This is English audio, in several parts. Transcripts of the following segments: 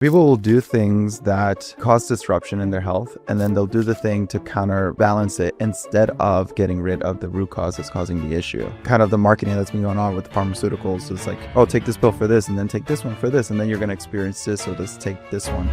People will do things that cause disruption in their health, and then they'll do the thing to counterbalance it instead of getting rid of the root cause that's causing the issue. Kind of the marketing that's been going on with pharmaceuticals is like, oh, take this pill for this, and then take this one for this, and then you're going to experience this, so let's take this one.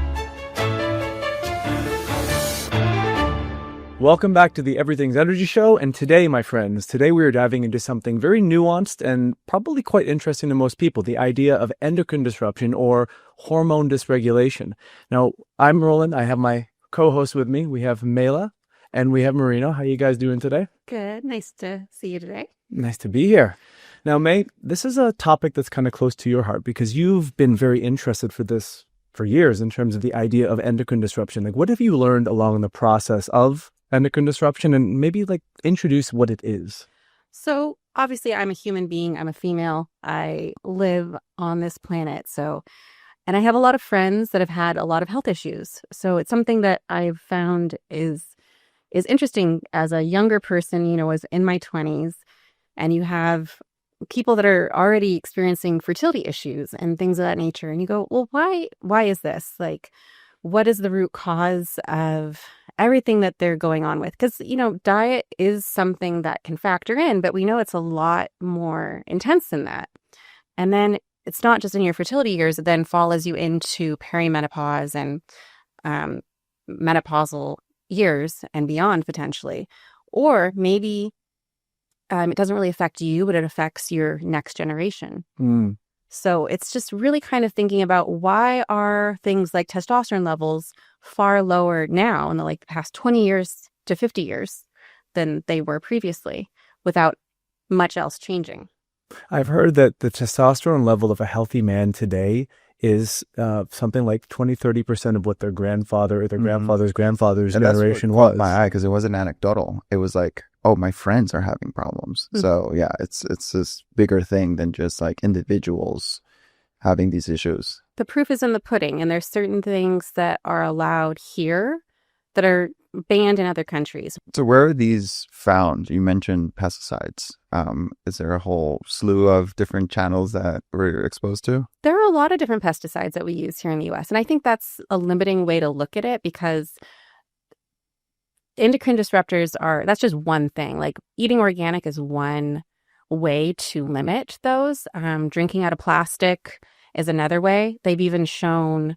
Welcome back to the Everything's Energy Show, and today, my friends, we are diving into something very nuanced and probably quite interesting to most people, the idea of endocrine disruption or hormone dysregulation. Now, I'm Roland. I have my co-host with me. We have Mela and we have Marino. How you guys doing today? Good. Nice to see you today. Nice to be here. Now, May, this is a topic that's kind of close to your heart because you've been very interested for this for years in terms of the idea of endocrine disruption. Like, what have you learned along the process of endocrine disruption, and maybe introduce what it is? So obviously I'm a human being. I'm a female. I live on this planet. And I have a lot of friends that have had a lot of health issues. So it's something that I've found is interesting as a younger person, as in my 20s, and you have people that are already experiencing fertility issues and things of that nature. And you go, well, why is this? What is the root cause of everything that they're going on with? Because, diet is something that can factor in, but we know it's a lot more intense than that. And then it's not just in your fertility years, it then follows you into perimenopause and menopausal years and beyond potentially. Or maybe it doesn't really affect you, but it affects your next generation. So it's just really kind of thinking about why are things like testosterone levels far lower now in the past 20 years to 50 years than they were previously without much else changing. I've heard that the testosterone level of a healthy man today is something like 20-30% of what their grandfather or their grandfather's generation was. Caught my eye because it wasn't anecdotal. It was like, oh, my friends are having problems. So yeah, it's this bigger thing than just individuals having these issues. The proof is in the pudding, and there's certain things that are allowed here that are banned in other countries. So where are these found? You mentioned pesticides. Is there a whole slew of different channels that we're exposed to? There are a lot of different pesticides that we use here in the U.S. And I think that's a limiting way to look at it because endocrine disruptors that's just one thing. Eating organic is one way to limit those. Drinking out of plastic is another way. They've even shown,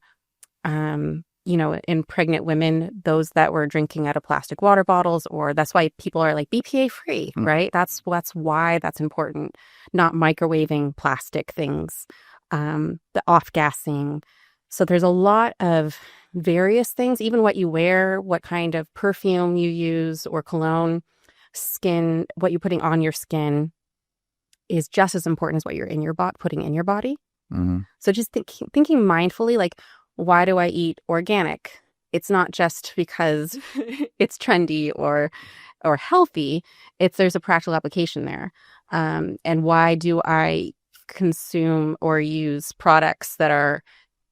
in pregnant women, those that were drinking out of plastic water bottles, or that's why people are BPA free, right? That's why that's important. Not microwaving plastic things, the off-gassing. So there's a lot of various things, even what you wear, what kind of perfume you use or cologne, skin, what you're putting on your skin is just as important as what you're putting in your body. So just thinking mindfully, why do I eat organic? It's not just because it's trendy or healthy. There's a practical application there. And why do I consume or use products that are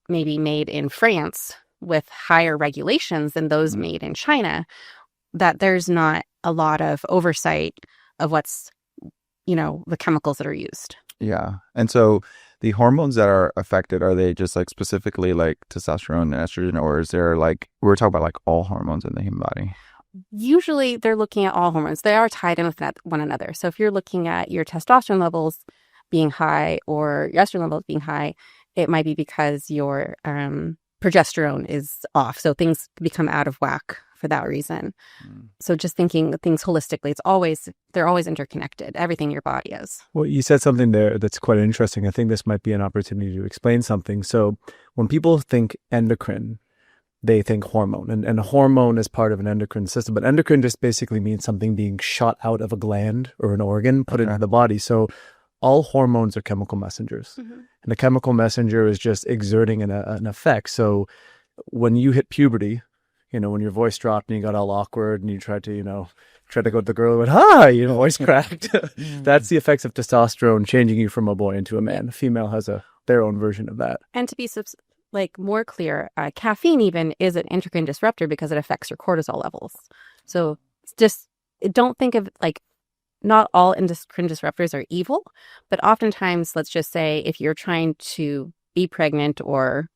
maybe made in France with higher regulations than those made in China? That there's not a lot of oversight of what's, the chemicals that are used. Yeah. And so the hormones that are affected, are they just specifically testosterone and estrogen, or is there we're talking about all hormones in the human body? Usually they're looking at all hormones. They are tied in with one another. So if you're looking at your testosterone levels being high or your estrogen levels being high, it might be because your progesterone is off. So things become out of whack for that reason. So just thinking things holistically, they're always interconnected. Everything your body is. Well, you said something there that's quite interesting. I think this might be an opportunity to explain something. So when people think endocrine, they think hormone, and a hormone is part of an endocrine system. But endocrine just basically means something being shot out of a gland or an organ, put into the body. So all hormones are chemical messengers. And the chemical messenger is just exerting an effect. So when you hit puberty, when your voice dropped and you got all awkward and you tried to go to the girl and went, hi, voice cracked. That's the effects of testosterone changing you from a boy into a man. A female has their own version of that. And to be more clear, caffeine even is an endocrine disruptor because it affects your cortisol levels. So just don't think of not all endocrine disruptors are evil, but oftentimes, let's just say if you're trying to be pregnant or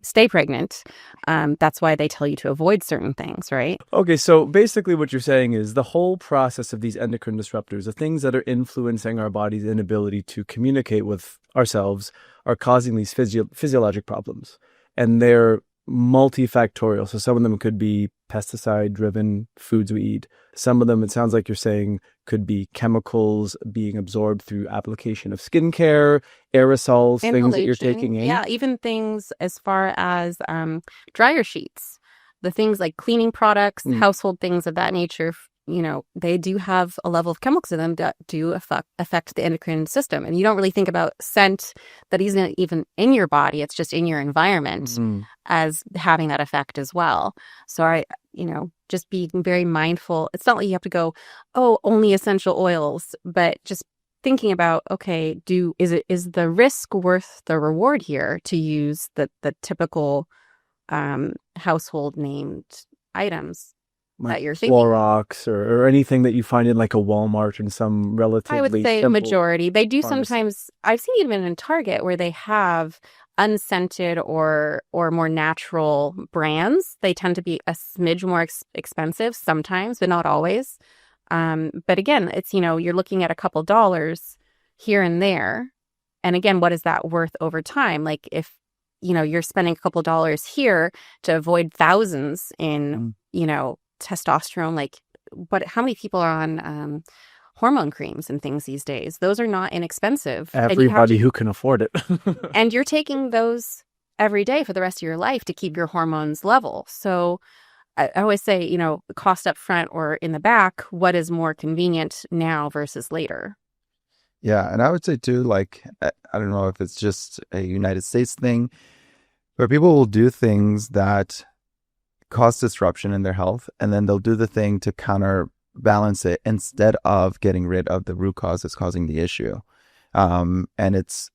stay pregnant. That's why they tell you to avoid certain things, right? Okay, so basically what you're saying is the whole process of these endocrine disruptors, the things that are influencing our body's inability to communicate with ourselves, are causing these physiologic problems. And they're multifactorial. So some of them could be pesticide-driven foods we eat. Some of them, it sounds like you're saying, could be chemicals being absorbed through application of skincare, aerosols, things that you're taking in. Yeah, even things as far as dryer sheets, the things like cleaning products, household things of that nature. They do have a level of chemicals in them that do affect the endocrine system. And you don't really think about scent that isn't even in your body. It's just in your environment as having that effect as well. So just being very mindful. It's not like you have to go, oh, only essential oils, but just thinking about, okay, is the risk worth the reward here to use the typical household named items that you're thinking? Clorox or anything that you find in like a Walmart and some relatively I would say simple majority. They do pharmacy. Sometimes. I've seen even in Target where they have unscented or more natural brands. They tend to be a smidge more expensive sometimes, but not always. But again, it's, you're looking at a couple dollars here and there. And again, what is that worth over time? Like if, you're spending a couple dollars here to avoid thousands in, testosterone, like how many people are on hormone creams and things these days? Those are not inexpensive. Everybody who can afford it. And you're taking those every day for the rest of your life to keep your hormones level. So I always say, the cost up front or in the back, what is more convenient now versus later? Yeah. And I would say too, like, I don't know if it's just a United States thing, but people will do things that cause disruption in their health, and then they'll do the thing to counterbalance it instead of getting rid of the root cause that's causing the issue. And it's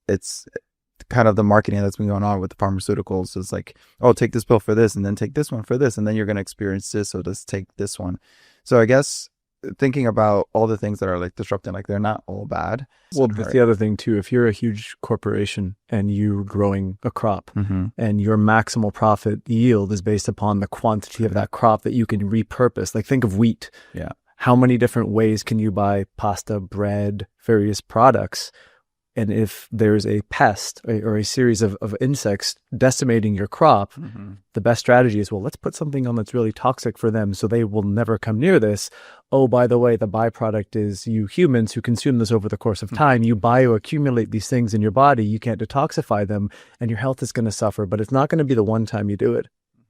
kind of the marketing that's been going on with the pharmaceuticals is like, oh, take this pill for this, and then take this one for this, and then you're going to experience this, so just take this one. So I guess thinking about all the things that are like disrupting, like they're not all bad. Well, that's the other thing too. If you're a huge corporation and you're growing a crop and your maximal profit yield is based upon the quantity of that crop that you can repurpose, like think of wheat. Yeah. How many different ways can you buy pasta, bread, various products? And if there's a pest or a series of insects decimating your crop, the best strategy is, well, let's put something on that's really toxic for them so they will never come near this. Oh, by the way, the byproduct is you humans who consume this over the course of time, you bioaccumulate these things in your body, you can't detoxify them, and your health is going to suffer. But it's not going to be the one time you do it.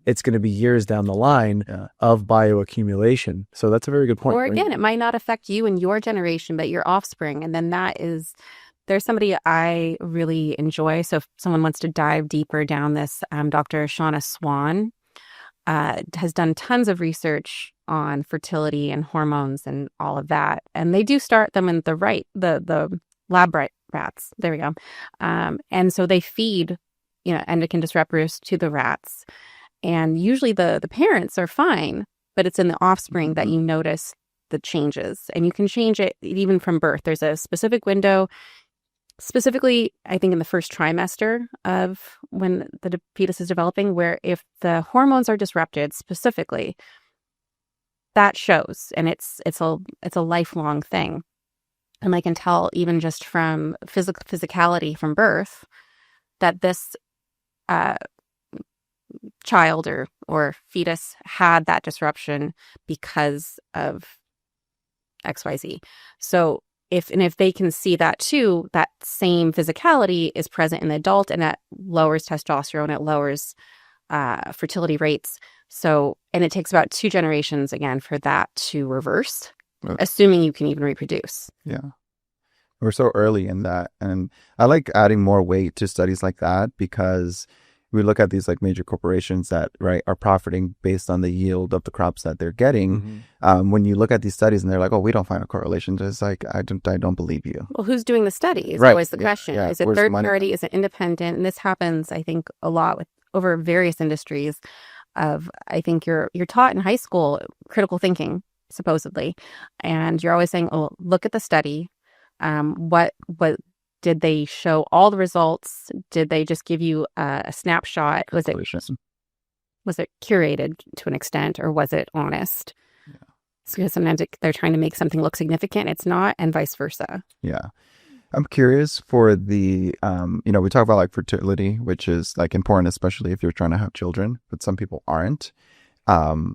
It's going to be years down the line of bioaccumulation. So that's a very good point. Or again, it might not affect you and your generation, but your offspring. And then there's somebody I really enjoy. So if someone wants to dive deeper down this, Dr. Shauna Swan has done tons of research on fertility and hormones and all of that. And they do start them in the lab rats. There we go. And so they feed, endocrine disruptors to the rats. And usually the parents are fine, but it's in the offspring that you notice the changes. And you can change it even from birth. There's a specific window. Specifically, I think in the first trimester of when the fetus is developing, where if the hormones are disrupted specifically, that shows, and it's a lifelong thing. And I can tell even just from physicality from birth that this child or fetus had that disruption because of XYZ. So if they can see that too, that same physicality is present in the adult, and that lowers testosterone, it lowers fertility rates. So, and it takes about 2 generations again for that to reverse, assuming you can even reproduce. Yeah. We're so early in that. And I like adding more weight to studies like that, because we look at these like major corporations that are profiting based on the yield of the crops that they're getting. When you look at these studies and they're like, oh, we don't find a correlation, just like I don't believe you. Well, who's doing the study is Right. always the question. Yeah. Is it third party? Is it independent? And this happens, I think, a lot over various industries. I think you're taught in high school critical thinking, supposedly, and you're always saying, oh, look at the study. What Did they show all the results? Did they just give you a snapshot? Was it curated to an extent, or was it honest? Yeah. Because sometimes they're trying to make something look significant, it's not, and vice versa. Yeah. I'm curious for the, we talk about like fertility, which is like important, especially if you're trying to have children, but some people aren't.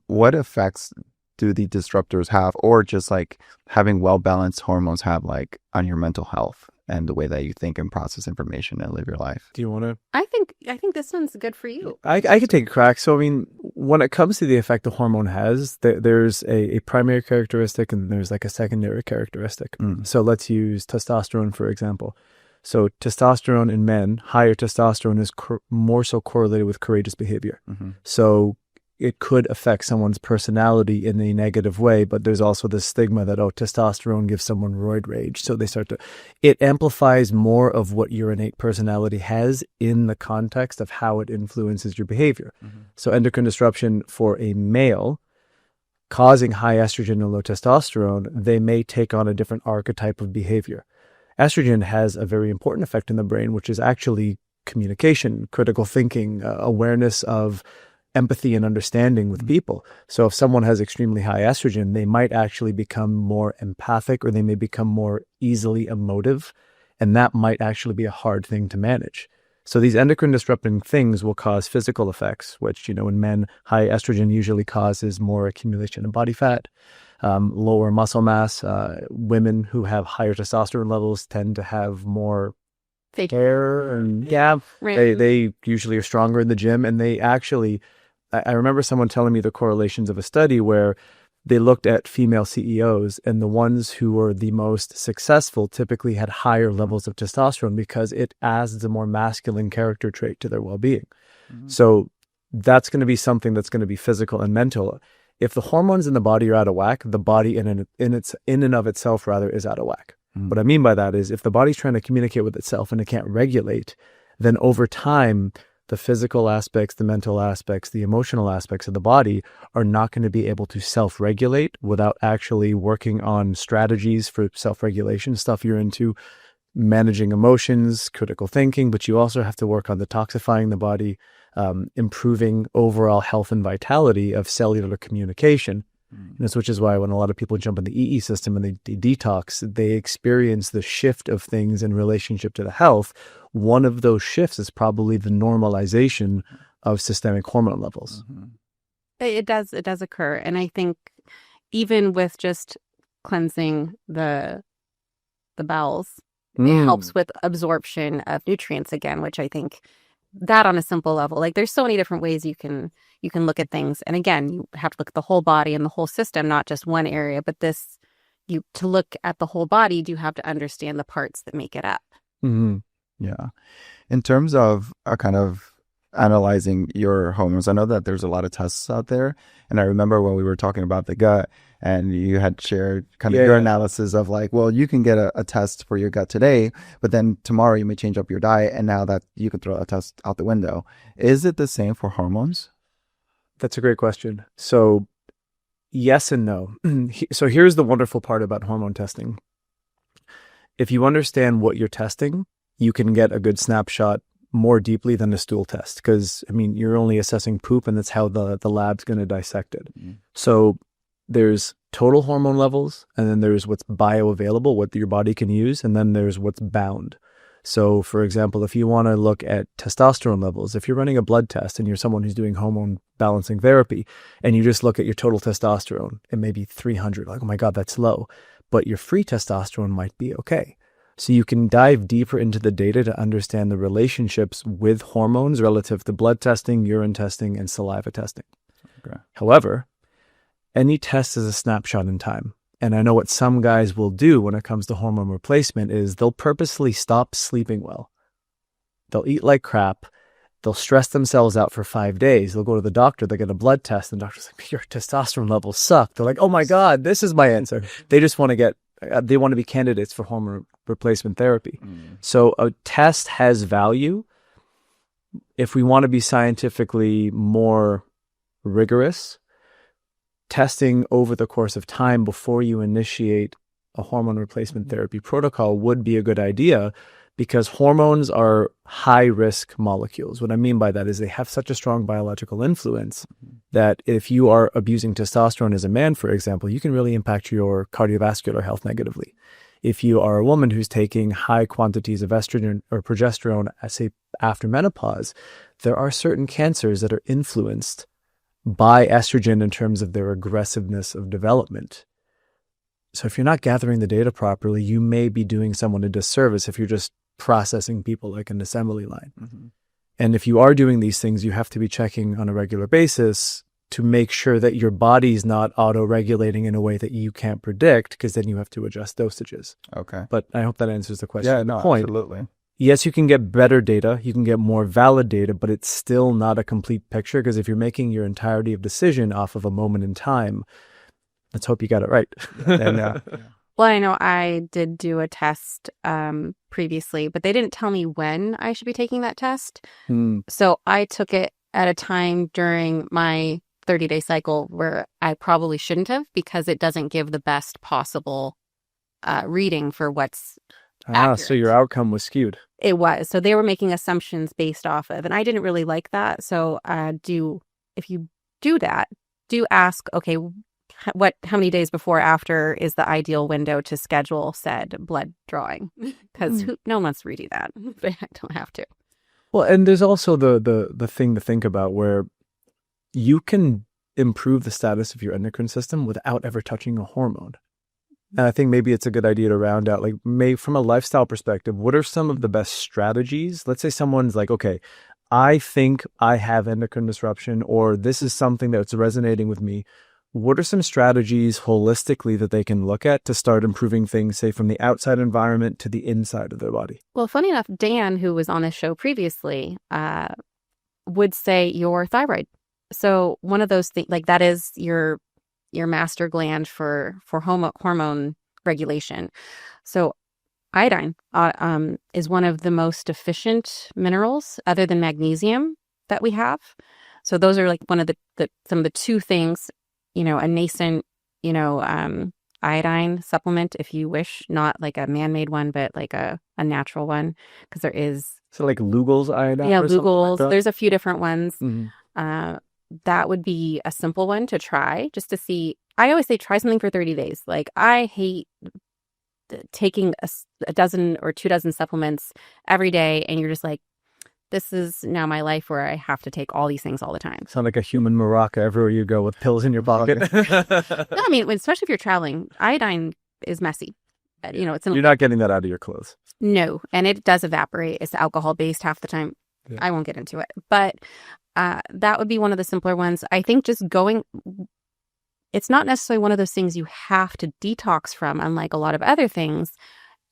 What effects do the disruptors have, or just like having well-balanced hormones have like on your mental health and the way that you think and process information and live your life? Do you want to? I think this one's good for you. I could take a crack. So, I mean, when it comes to the effect the hormone has, there's a primary characteristic and there's like a secondary characteristic. So let's use testosterone, for example. So testosterone in men, higher testosterone is more so correlated with courageous behavior. So it could affect someone's personality in a negative way, but there's also this stigma that, testosterone gives someone roid rage. So it amplifies more of what your innate personality has in the context of how it influences your behavior. So endocrine disruption for a male causing high estrogen and low testosterone, they may take on a different archetype of behavior. Estrogen has a very important effect in the brain, which is actually communication, critical thinking, awareness of empathy and understanding with people. So if someone has extremely high estrogen, they might actually become more empathic, or they may become more easily emotive, and that might actually be a hard thing to manage. So these endocrine disrupting things will cause physical effects, which, in men, high estrogen usually causes more accumulation of body fat, lower muscle mass. Women who have higher testosterone levels tend to have more fake hair, and they usually are stronger in the gym, and they actually, I remember someone telling me the correlations of a study where they looked at female CEOs, and the ones who were the most successful typically had higher levels of testosterone because it adds a more masculine character trait to their well-being. So that's going to be something that's going to be physical and mental. If the hormones in the body are out of whack, the body in and of itself is out of whack. What I mean by that is if the body's trying to communicate with itself and it can't regulate, then over time, the physical aspects, the mental aspects, the emotional aspects of the body are not going to be able to self-regulate without actually working on strategies for self-regulation, stuff you're into, managing emotions, critical thinking, but you also have to work on detoxifying the body, improving overall health and vitality of cellular communication. Which is why when a lot of people jump in the EESystem and they detox, they experience the shift of things in relationship to the health. One of those shifts is probably the normalization of systemic hormone levels. It does occur. And I think even with just cleansing the bowels, it helps with absorption of nutrients again, which I think that on a simple level, like there's so many different ways you can look at things. And again, you have to look at the whole body and the whole system, not just one area, but to look at the whole body, you have to understand the parts that make it up. Yeah. In terms of kind of analyzing your hormones, I know that there's a lot of tests out there. And I remember when we were talking about the gut and you had shared kind of your analysis of like, well, you can get a test for your gut today, but then tomorrow you may change up your diet and now that you can throw a test out the window. Is it the same for hormones? That's a great question. So yes and no. So here's the wonderful part about hormone testing. If you understand what you're testing, you can get a good snapshot more deeply than a stool test. Because, you're only assessing poop and that's how the lab's going to dissect it. So there's total hormone levels, and then there's what's bioavailable, what your body can use, and then there's what's bound. So, for example, if you want to look at testosterone levels, if you're running a blood test and you're someone who's doing hormone balancing therapy, and you just look at your total testosterone, it may be 300, like, oh my God, that's low. But your free testosterone might be okay. So you can dive deeper into the data to understand the relationships with hormones relative to blood testing, urine testing, and saliva testing. Okay. However, any test is a snapshot in time. And I know what some guys will do when it comes to hormone replacement is they'll purposely stop sleeping well. They'll eat like crap. They'll stress themselves out for 5 days. They'll go to the doctor. They get a blood test. And the doctor's like, your testosterone levels suck. They're like, oh my God, this is my answer. They just want to be candidates for hormone replacement therapy. So a test has value. If we want to be scientifically more rigorous, testing over the course of time before you initiate a hormone replacement therapy protocol would be a good idea, because hormones are high-risk molecules. What I mean by that is they have such a strong biological influence that if you are abusing testosterone as a man, for example, you can really impact your cardiovascular health negatively. If you are a woman who's taking high quantities of estrogen or progesterone, say after menopause, there are certain cancers that are influenced by estrogen in terms of their aggressiveness of development. So if you're not gathering the data properly, you may be doing someone a disservice if you're just processing people like an assembly line. And if you are doing these things, you have to be checking on a regular basis to make sure that your body's not auto-regulating in a way that you can't predict, because then you have to adjust dosages. Okay. But I hope that answers the question. Yeah, no, point. absolutely. Yes, you can get better data, you can get more valid data, but it's still not a complete picture, because if you're making your entirety of decision off of a moment in time, let's hope you got it right. And Well, I know I did do a test previously, but they didn't tell me when I should be taking that test. So I took it at a time during my 30-day cycle where I probably shouldn't have, because it doesn't give the best possible reading for what's accurate. So your outcome was skewed. It was. So they were making assumptions based off of, and I didn't really like that. So if you do that, do ask, okay, how many days before or after is the ideal window to schedule said blood drawing? Because no one wants to redo that. They don't have to. Well, and there's also the thing to think about where you can improve the status of your endocrine system without ever touching a hormone. And I think maybe it's a good idea to round out, like, from a lifestyle perspective, what are some of the best strategies? Let's say someone's like, okay, I think I have endocrine disruption, or this is something that's resonating with me. What are some strategies holistically that they can look at to start improving things, say, from the outside environment to the inside of their body? Well, funny enough, Dan, who was on this show previously, would say your thyroid. So one of those things, like, that is your master gland for hormone regulation. So iodine is one of the most efficient minerals, other than magnesium, that we have. So those are like one of some of the two things. A nascent, iodine supplement, if you wish, not like a man-made one, but like a natural one, because there is. So like Lugol's iodine? Yeah, or something Lugol's. like that? There's a few different ones. Mm-hmm. That would be a simple one to try, just to see. I always say try something for 30 days. Like, I hate taking a dozen or 2 dozen supplements every day, and you're just like, this is now my life where I have to take all these things all the time. Sound like a human maraca everywhere you go with pills in your pocket. No, I mean, especially if you're traveling, iodine is messy. It's You're not getting that out of your clothes. No, and it does evaporate. It's alcohol-based half the time. Yeah. I won't get into it. But that would be one of the simpler ones. I think just it's not necessarily one of those things you have to detox from, unlike a lot of other things.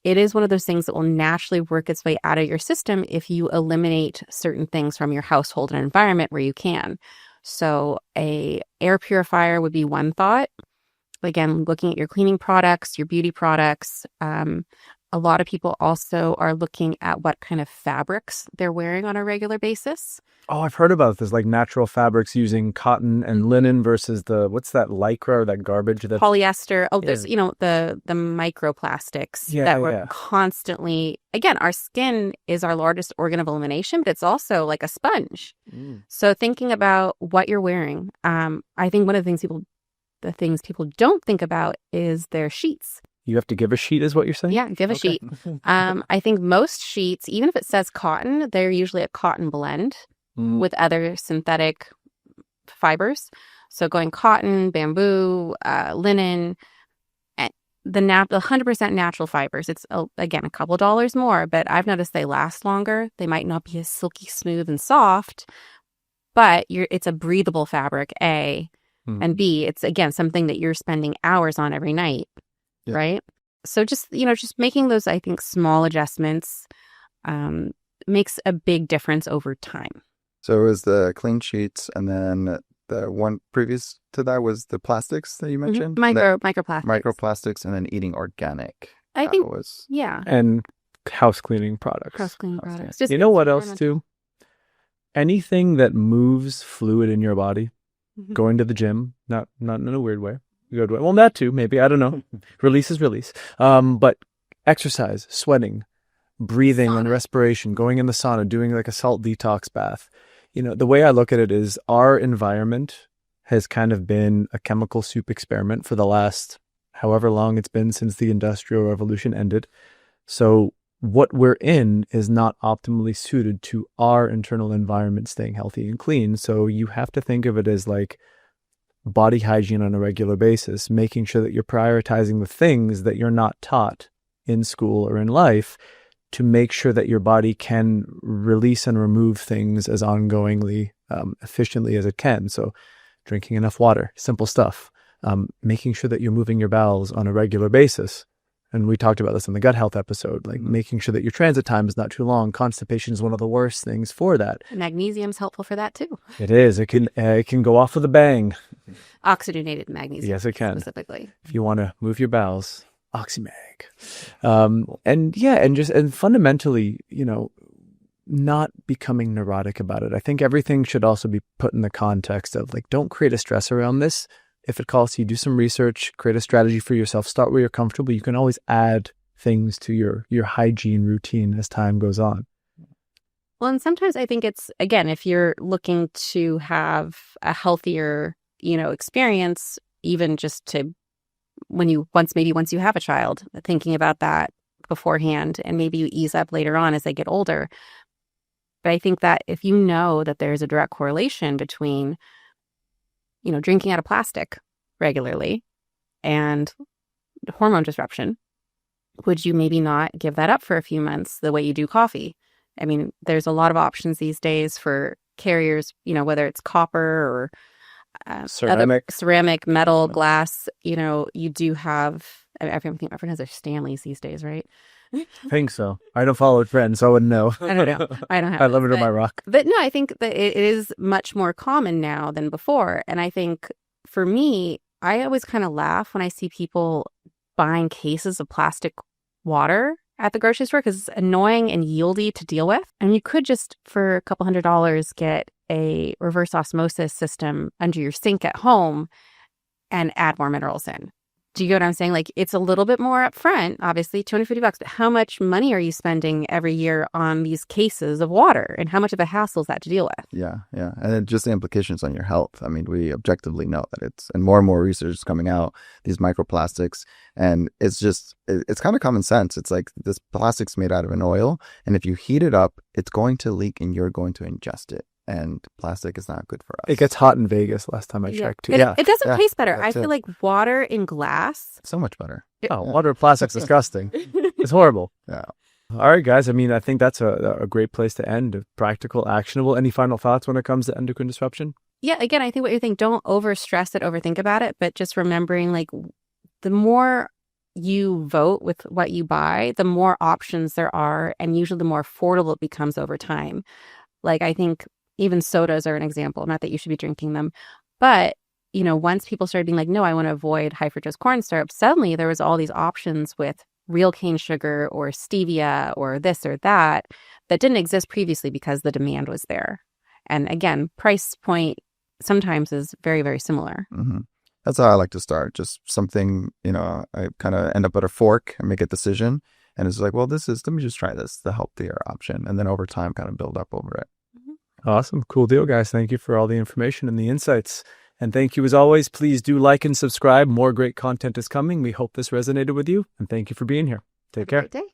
It is one of those things that will naturally work its way out of your system if you eliminate certain things from your household and environment where you can. So a air purifier would be one thought. Again, looking at your cleaning products, your beauty products. A lot of people also are looking at what kind of fabrics they're wearing on a regular basis. Oh, I've heard about this, like natural fabrics using cotton and linen versus what's that lycra or that garbage? Polyester. Oh, Yeah. there's, the microplastics that we're constantly, again, our skin is our largest organ of elimination, but it's also like a sponge. So thinking about what you're wearing, I think one of the things people don't think about is their sheets. You have to give a sheet, is what you're saying? Yeah, give a sheet. I think most sheets, even if it says cotton, they're usually a cotton blend with other synthetic fibers. So going cotton, bamboo, linen, and the 100% natural fibers. It's, again, a couple dollars more, but I've noticed they last longer. They might not be as silky smooth and soft, but it's a breathable fabric, A. And B, it's, again, something that you're spending hours on every night. Yeah. Right. So just making those, I think, small adjustments makes a big difference over time. So it was the clean sheets, and then the one previous to that was the plastics that you mentioned? Microplastics. Microplastics, and then eating organic. I think yeah. And house cleaning products. House cleaning products. You know what else too? Anything that moves fluid in your body, going to the gym, not in a weird way. Good way. Well, that too, maybe. I don't know. Release is release. But exercise, sweating, breathing and respiration, going in the sauna, doing like a salt detox bath. The way I look at it is our environment has kind of been a chemical soup experiment for the last however long it's been since the Industrial Revolution ended. So what we're in is not optimally suited to our internal environment staying healthy and clean. So you have to think of it as like body hygiene on a regular basis, making sure that you're prioritizing the things that you're not taught in school or in life to make sure that your body can release and remove things as ongoingly, efficiently as it can. So drinking enough water, simple stuff, making sure that you're moving your bowels on a regular basis. And we talked about this in the gut health episode, like making sure that your transit time is not too long. Constipation is one of the worst things for that. Magnesium's helpful for that too. It is. It can go off with a bang. Oxygenated magnesium. Yes, it can. Specifically. If you want to move your bowels, Oxymag. And fundamentally, not becoming neurotic about it. I think everything should also be put in the context of like, don't create a stress around this. If it calls you, do some research, create a strategy for yourself, start where you're comfortable. You can always add things to your hygiene routine as time goes on. Well, and sometimes I think it's, again, if you're looking to have a healthier, experience, even just to once you have a child, thinking about that beforehand, and maybe you ease up later on as they get older. But I think that if you know that there's a direct correlation between drinking out of plastic regularly and hormone disruption, would you maybe not give that up for a few months the way you do coffee? I mean, there's a lot of options these days for carriers, whether it's copper or ceramic, metal, glass. You do have, everyone has their Stanleys these days, right? I think so. I don't follow trends, so I wouldn't know. I don't know. I don't have I love it on my rock. But no, I think that it is much more common now than before. And I think for me, I always kind of laugh when I see people buying cases of plastic water at the grocery store because it's annoying and yieldy to deal with. And you could just, for a couple $100, get a reverse osmosis system under your sink at home and add more minerals in. Do you get what I'm saying? Like, it's a little bit more upfront, obviously, $250, but how much money are you spending every year on these cases of water, and how much of a hassle is that to deal with? Yeah. And then just the implications on your health. I mean, we objectively know that and more and more research is coming out, these microplastics, and it's kind of common sense. It's like this plastic's made out of an oil, and if you heat it up, it's going to leak and you're going to ingest it. And plastic is not good for us. It gets hot in Vegas last time I checked too. It doesn't taste better. I feel like water in glass. So much better. Water in plastic's disgusting. It's horrible. Yeah. All right, guys. I mean, I think that's a great place to end. Practical, actionable. Any final thoughts when it comes to endocrine disruption? Yeah, again, I think what you think, don't overstress it, overthink about it, but just remembering, like, the more you vote with what you buy, the more options there are, and usually the more affordable it becomes over time. Like, I think even sodas are an example, not that you should be drinking them, but once people started being like, no, I want to avoid high fructose corn syrup, suddenly there was all these options with real cane sugar or stevia or this or that didn't exist previously because the demand was there. And again, price point sometimes is very, very similar. Mm-hmm. That's how I like to start. Just something, I kind of end up at a fork and make a decision. And it's like, well, let me just try this, the healthier option. And then over time, kind of build up over it. Awesome. Cool deal, guys. Thank you for all the information and the insights. And thank you as always. Please do like and subscribe. More great content is coming. We hope this resonated with you. And thank you for being here. Take care. Have a great day.